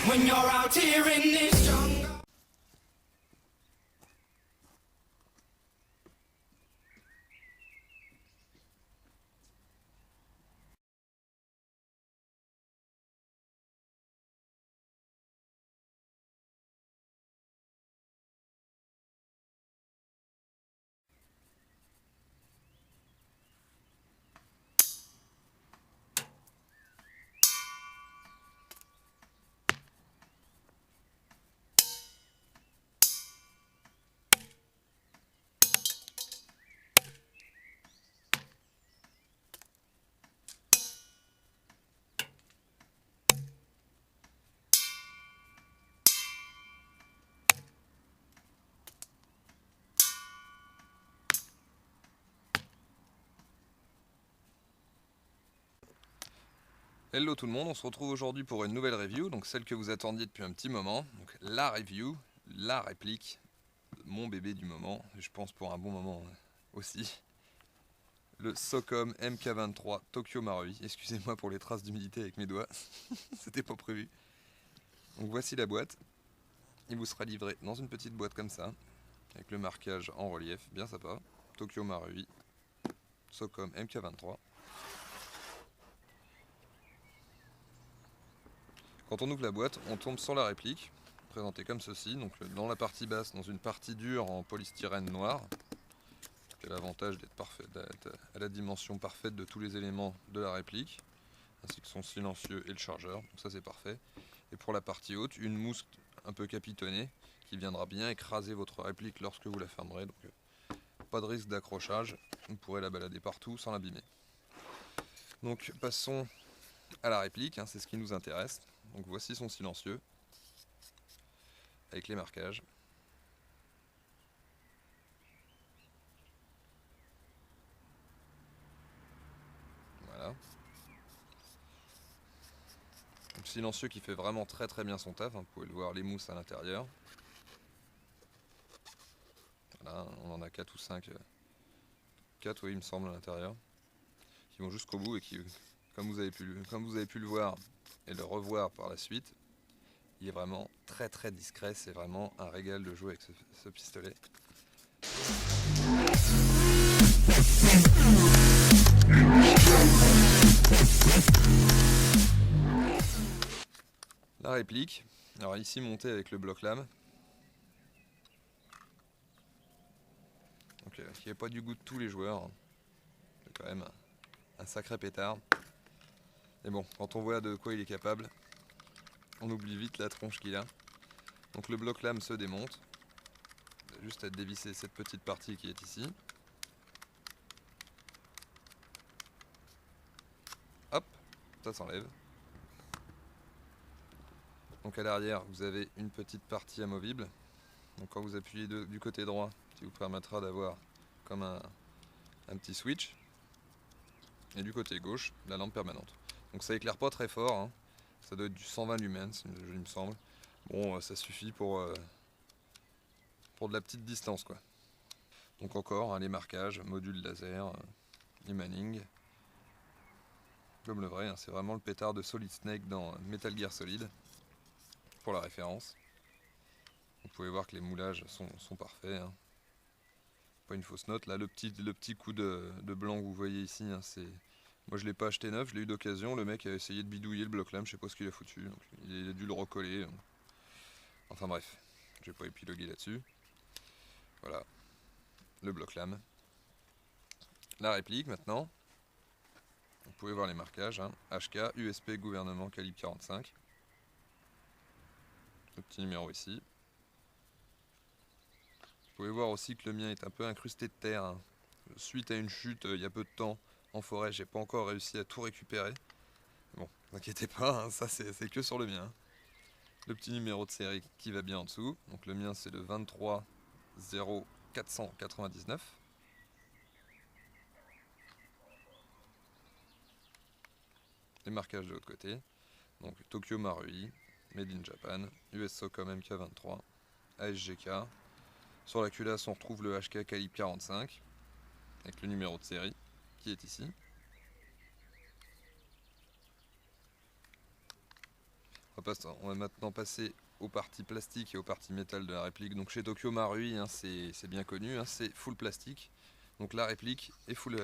when you're out here in this jungle. Hello tout le monde, on se retrouve aujourd'hui pour une nouvelle review, donc celle que vous attendiez depuis un petit moment. Donc la review, la réplique, mon bébé du moment, et je pense pour un bon moment aussi. Le Socom MK23 Tokyo Marui. Excusez-moi pour les traces d'humidité avec mes doigts, c'était pas prévu. Donc voici la boîte. Il vous sera livré dans une petite boîte comme ça, avec le marquage en relief, bien sympa. Tokyo Marui, Socom MK23. Quand on ouvre la boîte, on tombe sur la réplique, présentée comme ceci, donc dans la partie basse, dans une partie dure en polystyrène noir, qui a l'avantage d'être à la dimension parfaite de tous les éléments de la réplique, ainsi que son silencieux et le chargeur, donc ça c'est parfait. Et pour la partie haute, une mousse un peu capitonnée, qui viendra bien écraser votre réplique lorsque vous la fermerez, donc pas de risque d'accrochage, vous pourrez la balader partout sans l'abîmer. Donc passons à la réplique, c'est ce qui nous intéresse. Donc voici son silencieux, avec les marquages. Voilà. Le silencieux qui fait vraiment très bien son taf, vous pouvez le voir, les mousses à l'intérieur. Voilà, on en a 4 ou 5, 4 oui il me semble à l'intérieur, qui vont jusqu'au bout et qui, comme vous avez pu le voir et le revoir par la suite, il est vraiment très discret, c'est vraiment un régal de jouer avec ce pistolet. La réplique, alors ici montée avec le bloc lame, donc qui n'est pas du goût de tous les joueurs, c'est quand même un sacré pétard. Et bon, quand on voit de quoi il est capable, on oublie vite la tronche qu'il a. Donc le bloc lame se démonte, juste à dévisser cette petite partie qui est ici. Hop, ça s'enlève. Donc à l'arrière, vous avez une petite partie amovible. Donc quand vous appuyez du côté droit, qui vous permettra d'avoir comme un petit switch. Et du côté gauche, la lampe permanente. Donc ça éclaire pas très fort, ça doit être du 120 lumens, il me semble. Bon, ça suffit pour de la petite distance, quoi. Donc encore, les marquages, module laser, e-manning. Comme le vrai, c'est vraiment le pétard de Solid Snake dans Metal Gear Solid, pour la référence. Vous pouvez voir que les moulages sont parfaits. Pas une fausse note. Là, le petit coup de blanc que vous voyez ici, c'est... Moi, je l'ai pas acheté neuf, je l'ai eu d'occasion. Le mec a essayé de bidouiller le bloc lame, je sais pas ce qu'il a foutu. Donc, il a dû le recoller. Enfin bref, je vais pas épiloguer là-dessus. Voilà, le bloc lame. La réplique maintenant. Vous pouvez voir les marquages. HK, USP, gouvernement, calibre 45. Le petit numéro ici. Vous pouvez voir aussi que le mien est un peu incrusté de terre. Suite à une chute il y a peu de temps en forêt, j'ai pas encore réussi à tout récupérer. Bon, ne vous inquiétez pas, ça c'est que sur le mien. Le petit numéro de série qui va bien en dessous. Donc le mien c'est le 23 0499. Les marquages de l'autre côté. Donc Tokyo Marui, Made in Japan, US Socom MK23, ASGK. Sur la culasse on retrouve le HK calibre 45 avec le numéro de série qui est ici. On va maintenant passer aux parties plastiques et aux parties métal de la réplique. Donc chez Tokyo Marui, hein, c'est bien connu, hein, c'est full plastique. Donc la réplique est full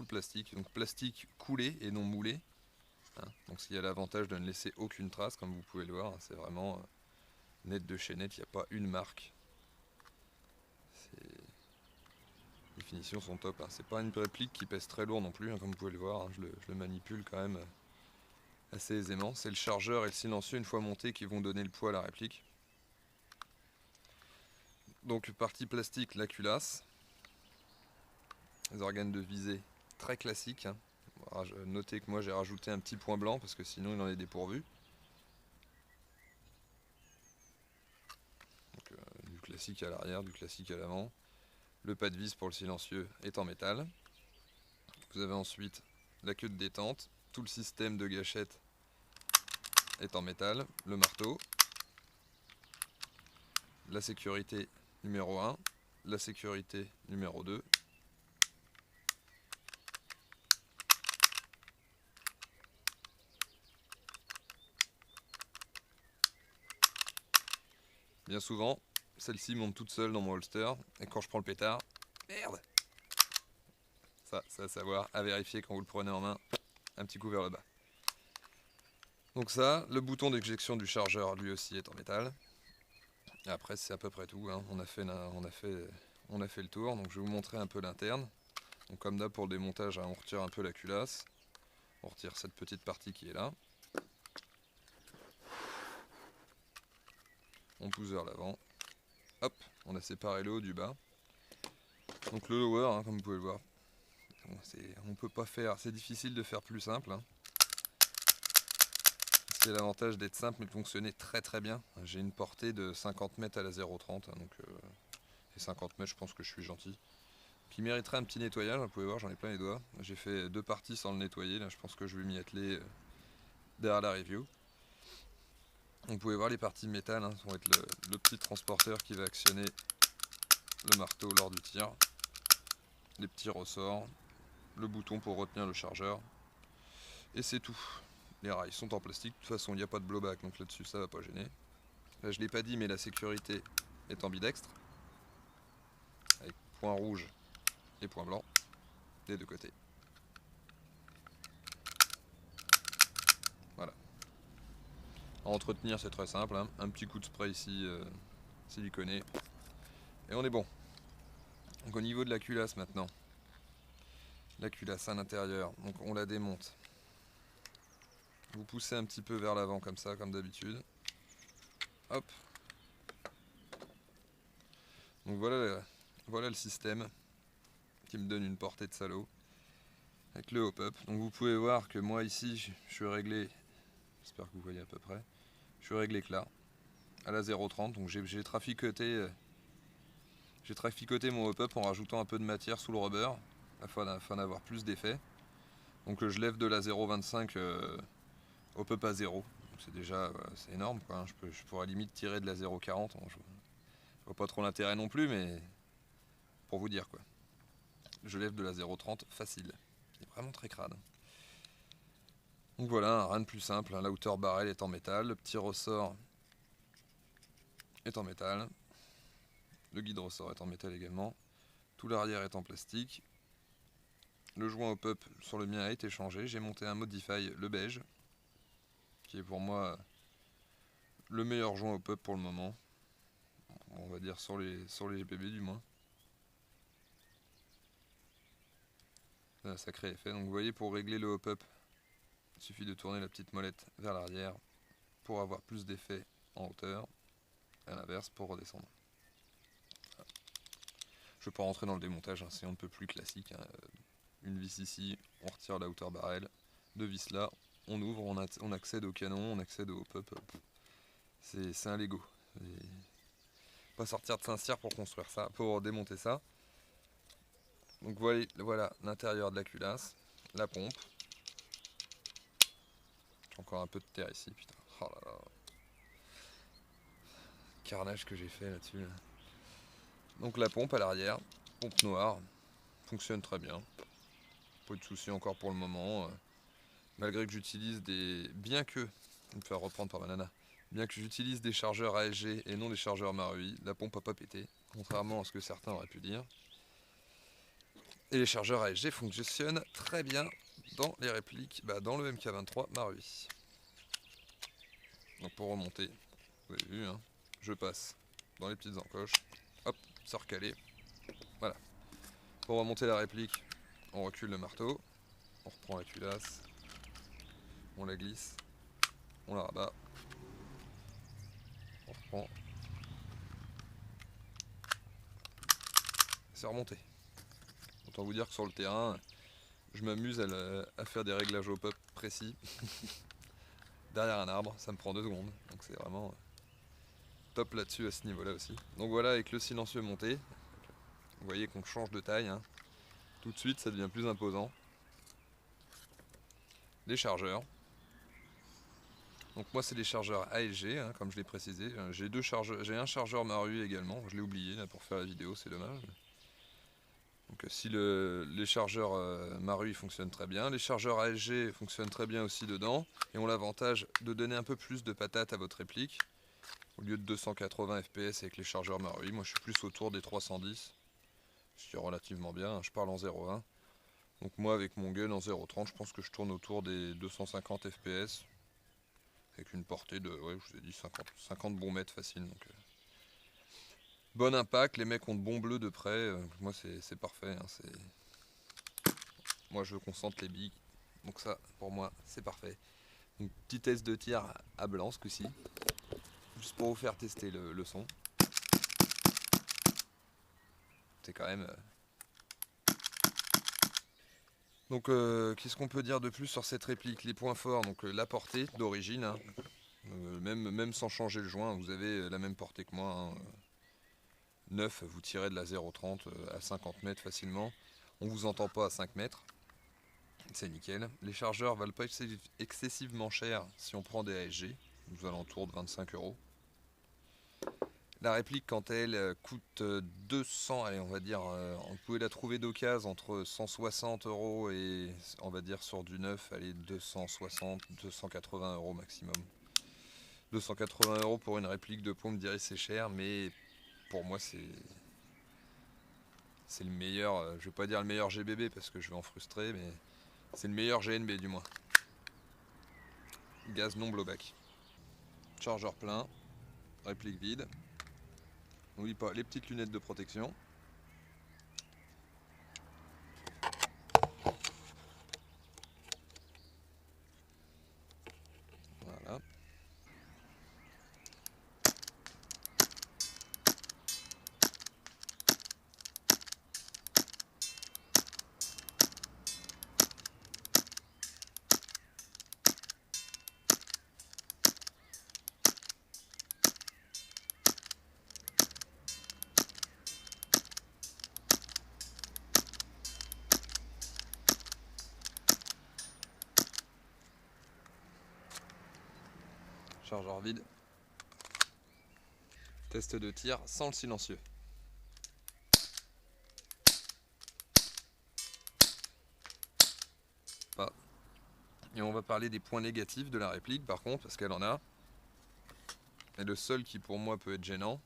plastique, donc plastique coulé et non moulé. Hein. Donc il y a l'avantage de ne laisser aucune trace, comme vous pouvez le voir, hein, c'est vraiment net de chez net, il n'y a pas une marque. Les finitions sont top, hein. C'est pas une réplique qui pèse très lourd non plus, hein, comme vous pouvez le voir, hein, je le manipule quand même assez aisément. C'est le chargeur et le silencieux une fois montés qui vont donner le poids à la réplique. Donc partie plastique, la culasse. Les organes de visée très classiques. Hein. Notez que moi j'ai rajouté un petit point blanc parce que sinon il en est dépourvu. Donc, du classique à l'arrière, du classique à l'avant. Le pas de vis pour le silencieux est en métal. Vous avez ensuite la queue de détente. Tout le système de gâchette est en métal. Le marteau. La sécurité numéro 1. La sécurité numéro 2. Bien souvent, celle-ci monte toute seule dans mon holster. Et quand je prends le pétard, merde! Ça, c'est à savoir, à vérifier quand vous le prenez en main. Un petit coup vers le bas. Donc ça, le bouton d'éjection du chargeur lui aussi est en métal. Et après c'est à peu près tout, hein. On a fait le tour, donc je vais vous montrer un peu l'interne. Donc comme d'hab pour le démontage, hein, on retire un peu la culasse. On retire cette petite partie qui est là. On pousse vers l'avant. Hop, on a séparé le haut du bas. Donc le lower, hein, comme vous pouvez le voir. On peut pas faire, c'est difficile de faire plus simple. Hein. C'est l'avantage d'être simple mais de fonctionner très très bien. J'ai une portée de 50 mètres à la 0,30, hein, donc et 50 mètres je pense que je suis gentil. Qui mériterait un petit nettoyage, vous pouvez voir j'en ai plein les doigts. J'ai fait 2 parties sans le nettoyer, là je pense que je vais m'y atteler derrière la review. Vous pouvez voir les parties métal, hein, ça va être le petit transporteur qui va actionner le marteau lors du tir. Les petits ressorts, le bouton pour retenir le chargeur. Et c'est tout. Les rails sont en plastique, de toute façon il n'y a pas de blowback, donc là-dessus ça va pas gêner. Là je l'ai pas dit mais la sécurité est ambidextre. Avec point rouge et point blanc des deux côtés. Voilà. À entretenir c'est très simple, hein. Un petit coup de spray ici siliconé. Et on est bon. Donc au niveau de la culasse maintenant. La culasse à l'intérieur, donc on la démonte. Vous poussez un petit peu vers l'avant comme ça, comme d'habitude. Hop. Donc voilà le système qui me donne une portée de salaud. Avec le hop-up. Donc vous pouvez voir que moi ici, je suis réglé, j'espère que vous voyez à peu près, je suis réglé que là, à la 0,30. Donc j'ai traficoté mon hop-up en rajoutant un peu de matière sous le rubber, afin d'avoir plus d'effet. Donc je lève de la 0,25 hop-up à 0. C'est déjà c'est énorme, quoi, hein. Je pourrais limite tirer de la 0,40. Je vois pas trop l'intérêt non plus, mais pour vous dire quoi. Je lève de la 0,30 facile. C'est vraiment très crade. Donc voilà, rien de plus simple. La hauteur barrel est en métal. Le petit ressort est en métal. Le guide ressort est en métal également. Tout l'arrière est en plastique. Le joint hop-up sur le mien a été changé. J'ai monté un Modify, le beige, qui est pour moi le meilleur joint hop-up pour le moment. On va dire sur les GPB du moins. C'est un sacré effet. Donc vous voyez, pour régler le hop-up, il suffit de tourner la petite molette vers l'arrière pour avoir plus d'effet en hauteur. À l'inverse, pour redescendre. Voilà. Je ne vais pas rentrer dans le démontage, hein, c'est un peu plus classique. Hein. Une vis ici, on retire la hauteur barrel. 2 vis là, on ouvre, on accède au canon, on accède au hop-up. C'est un Lego. Pas sortir de Saint-Cyr pour construire ça, pour démonter ça. Donc voilà l'intérieur de la culasse, la pompe. J'ai encore un peu de terre ici, putain. Oh là là. Carnage que j'ai fait là-dessus. Là. Donc la pompe à l'arrière, pompe noire, fonctionne très bien. Pas de soucis encore pour le moment. Malgré que j'utilise des... Bien que... Je vais me faire reprendre par ma nana. Bien que j'utilise des chargeurs ASG et non des chargeurs Marui, la pompe n'a pas pété, contrairement à ce que certains auraient pu dire. Et les chargeurs ASG fonctionnent très bien dans les répliques, dans le MK23 Marui. Donc pour remonter, vous avez vu, hein, je passe dans les petites encoches, hop, ça recalé. Voilà. Pour remonter la réplique, on recule le marteau, on reprend la culasse, on la glisse, on la rabat, on reprend, c'est remonté. Autant vous dire que sur le terrain, je m'amuse à faire des réglages au pop précis. Derrière un arbre, ça me prend 2 secondes, donc c'est vraiment top là-dessus à ce niveau-là aussi. Donc voilà, avec le silencieux monté, vous voyez qu'on change de taille, hein. Tout de suite ça devient plus imposant. Les chargeurs. Donc moi c'est des chargeurs ASG, hein, comme je l'ai précisé. J'ai un chargeur Marui également, je l'ai oublié là pour faire la vidéo, c'est dommage. Donc si les chargeurs Marui fonctionnent très bien, les chargeurs ASG fonctionnent très bien aussi dedans, et ont l'avantage de donner un peu plus de patate à votre réplique. Au lieu de 280 fps avec les chargeurs Marui, moi je suis plus autour des 310, ce qui est relativement bien, hein, je parle en 0.1. Donc moi avec mon gun en 0.30, je pense que je tourne autour des 250 fps, avec une portée de, ouais, je vous ai dit 50 bons mètres facile. Donc, bon impact, les mecs ont de bons bleus de près, moi c'est parfait. Hein, moi je concentre les billes, donc ça pour moi c'est parfait. Donc petit test de tir à blanc ce coup-ci, juste pour vous faire tester le son. C'est quand même... Donc qu'est-ce qu'on peut dire de plus sur cette réplique? Les points forts, donc la portée d'origine, hein. Même sans changer le joint, vous avez la même portée que moi, hein. 9, vous tirez de la 0.30 à 50 mètres facilement. On vous entend pas à 5 mètres, c'est nickel. Les chargeurs valent pas excessivement cher si on prend des ASG, aux alentours de 25 €. La réplique, quant à elle, coûte 200, allez, on va dire, on pouvait la trouver d'occasion entre 160 € et, on va dire, sur du neuf, allez, 260, 280 € maximum. 280 € pour une réplique de pompe, dirais c'est cher, mais pour moi c'est le meilleur, je vais pas dire le meilleur GBB parce que je vais en frustrer, mais c'est le meilleur GNB du moins. Gaz non blowback. Chargeur plein, réplique vide. N'oublie pas les petites lunettes de protection. Voilà. Chargeur vide. Test de tir sans le silencieux. Pas. Et on va parler des points négatifs de la réplique par contre, parce qu'elle en a. Et le seul qui pour moi peut être gênant,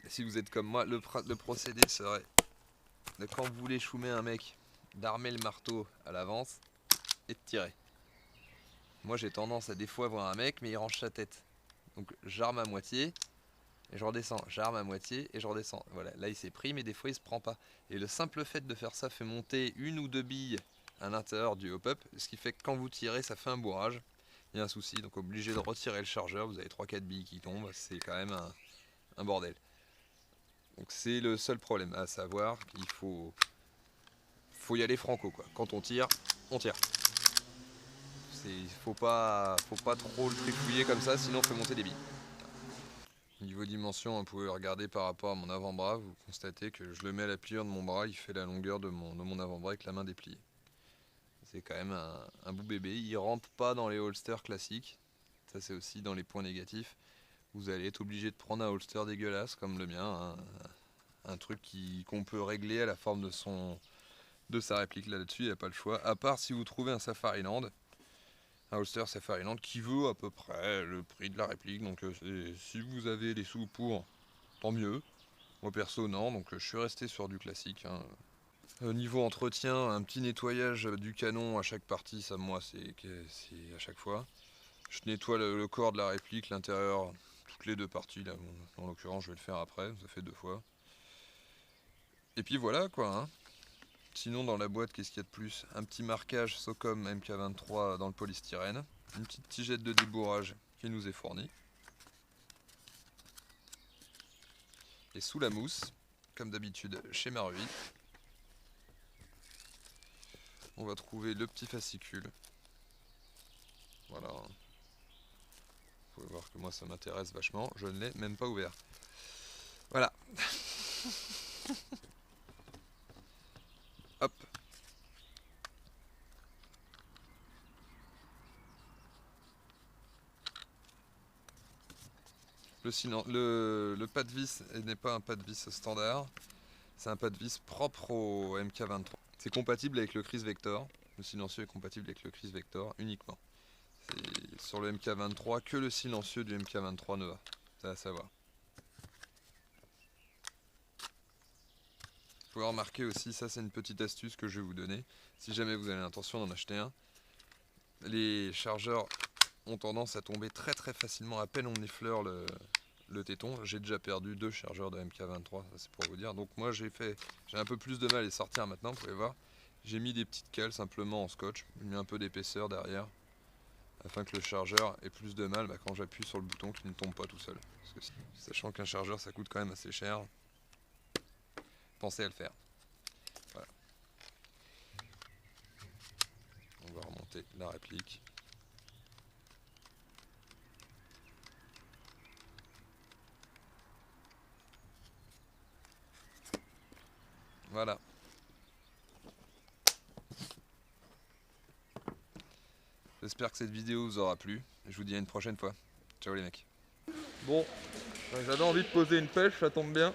et si vous êtes comme moi, le procédé serait de, quand vous voulez choumer un mec, d'armer le marteau à l'avance et de tirer. Moi j'ai tendance à des fois voir un mec mais il range sa tête. Donc j'arme à moitié et je redescends, j'arme à moitié et je redescends. Voilà, là il s'est pris mais des fois il se prend pas. Et le simple fait de faire ça fait monter une ou deux billes à l'intérieur du hop-up, ce qui fait que quand vous tirez ça fait un bourrage. Il y a un souci, donc obligé de retirer le chargeur, vous avez 3-4 billes qui tombent, c'est quand même un bordel. Donc c'est le seul problème, à savoir qu'il faut y aller franco quoi. Quand on tire, on tire. Faut pas trop le trifouiller comme ça, sinon on fait monter des billes. Niveau dimension, vous pouvez regarder par rapport à mon avant-bras, vous constatez que je le mets à la pliure de mon bras, il fait la longueur de mon avant-bras avec la main dépliée. C'est quand même un beau bébé, il rentre pas dans les holsters classiques, ça c'est aussi dans les points négatifs. Vous allez être obligé de prendre un holster dégueulasse comme le mien, hein, un truc qu'on peut régler à la forme de sa réplique là-dessus, il n'y a pas le choix, à part si vous trouvez un Safariland. un holster Safariland qui vaut à peu près le prix de la réplique. Donc si vous avez les sous pour, tant mieux. Moi perso non, donc je suis resté sur du classique. Hein. Niveau entretien, un petit nettoyage du canon à chaque partie, ça moi c'est à chaque fois. Je nettoie le corps de la réplique, l'intérieur, toutes les deux parties. Là, en l'occurrence je vais le faire après, ça fait 2 fois. Et puis voilà quoi. Hein. Sinon dans la boîte, qu'est-ce qu'il y a de plus? Un petit marquage Socom MK23 dans le polystyrène. Une petite tigette de débourrage qui nous est fournie. Et sous la mousse, comme d'habitude chez Marui, on va trouver le petit fascicule. Voilà. Vous pouvez voir que moi ça m'intéresse vachement. Je ne l'ai même pas ouvert. Voilà. Hop. Le pas de vis n'est pas un pas de vis standard. C'est un pas de vis propre au MK23. C'est compatible avec le Kriss Vector. Le silencieux est compatible avec le Kriss Vector uniquement. C'est sur le MK23 que le silencieux du MK23 ne va. C'est à savoir. Vous pouvez remarquer aussi, ça c'est une petite astuce que je vais vous donner. Si jamais vous avez l'intention d'en acheter un, les chargeurs ont tendance à tomber très très facilement à peine on effleure le téton. J'ai déjà perdu 2 chargeurs de MK23, ça c'est pour vous dire. Donc moi j'ai un peu plus de mal à les sortir maintenant, vous pouvez voir. J'ai mis des petites cales simplement en scotch, j'ai mis un peu d'épaisseur derrière, afin que le chargeur ait plus de mal quand j'appuie sur le bouton qu'il ne tombe pas tout seul. Parce que, sachant qu'un chargeur ça coûte quand même assez cher, pensez à le faire. Voilà. On va remonter la réplique. Voilà. J'espère que cette vidéo vous aura plu. Je vous dis à une prochaine fois. Ciao les mecs. Bon, j'avais envie de poser une pêche, ça tombe bien.